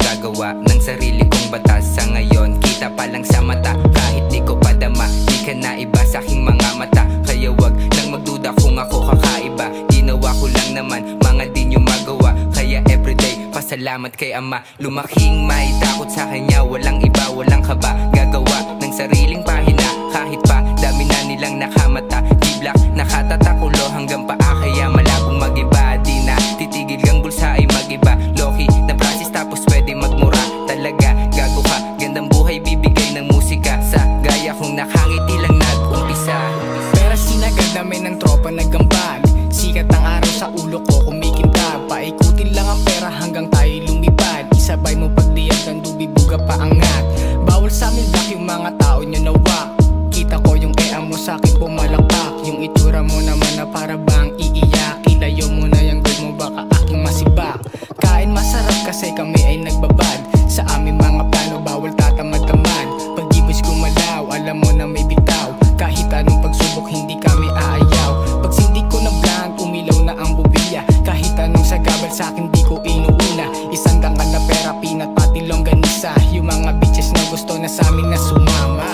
gagawa ng sarili kong batas. Sa ngayon, kita pa lang sa mata, kahit di ko padama. Di ka na iba sa aking mga mata, kaya wag nang magduda kung ako kakaiba. Ginawa ko lang naman mga di nyo magawa, kaya everyday pasalamat kay Ama. Lumaking may takot sa kanya, walang iba, walang kaba. Gagawa ng sariling pahina, kahit pa dami na nilang nakamata. G-Block, nakatatakulo hanggang paa, kaya malabong magiba. Di na titigil ang bulsa ay magiba. Loki na process tapos pwede magmura. Talaga gago ka, gandang buhay bibigay ng musika. Sa gaya kong nakangiti lang nag-umpisa. Pera sinagad namin ng tropa nagambag. Sikat ang araw sa ulo ko kumikintab. Paikutin lang ang pera hanggang tayo lumipad. Isabay mo pagdiyag ng dubibuga paangat. Bawal sa amin black yung mga tao nyo nawak. Kita ko yung ea mo sa'kin pumalakpak. Yung itsura mo naman na para bang iiyak. Ilayo mo na yung goal mo baka aking masibak. Kain masarap kasi kami ay nagbabad. Sa aming mga plano bawal tatamad-tamad. Pag gibos gumalaw alam mo na may bitaw. Kahit anong pagsubok hindi kami aayaw. Pag sindi ko ng blank umilaw na ang bubilya. Kahit anong sagabal sa'kin di ko inuuna. Isang dangal na pera pinat pati longganisa. Yung mga bitches na gusto na sa'min na sumama.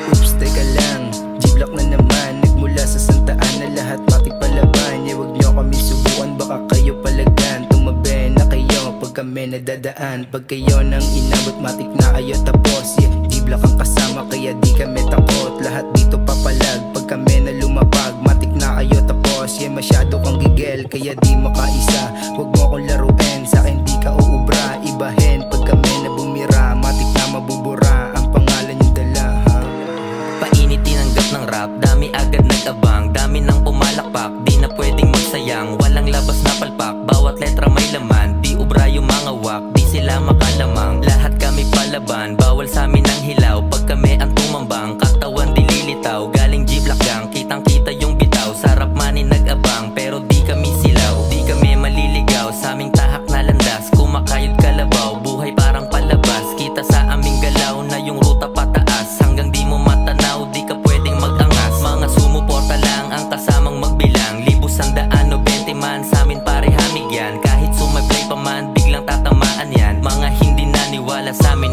Oops, teka lang, G-Block na naman. Nagmula sa Santa Ana, lahat matik palaban. Huwag nyo kami subukan, baka kayo palagan. Tumabi na kayo pag kami nadadaan. Pag kayo nang inabot, matik na kayo tapos. G-Block ang kasama, kaya di kami takot. Lahat dito papalag, pag kami na lumapag, matik na kayo tapos. Masyado kang gigel, kaya di makaisa. Huwag mo akong laruin, sa'kin di ka uubra. Ibahin, pag kami na bumira, matik na mabubura. Ang pangalan yung dala, ha? Painit tinanggap ng rap, dami agad nag-abang. Dami nang pumalakpak, di na pwedeng magsayang. Walang labas na palpak, bawat letra may laman. Di ubra yung mga wak, di sila makalamang. Lahat kami palaban, bawal sa amin ang hilaw. Pag kami ang tumambang, katawan di lilitaw. Galing G-Block gang, kitang kita yung bitaw. Sarap mani nag-abang, pero di kami silaw. Di kami maliligaw, sa aming tahak na landas. Kumakayod kalabaw, buhay parang palabas. Kita sa aming galaw na yung ruta pataas. Hanggang di mo matanaw, di ka pwedeng mag-angas. Mga sumuporta lang ang kasamang magbilang. Libos, sandaan o 20 man, sa amin pare hamig yan. Kahit sumablay pa man, biglang tatamaan yan. Mga hindi naniwala sa amin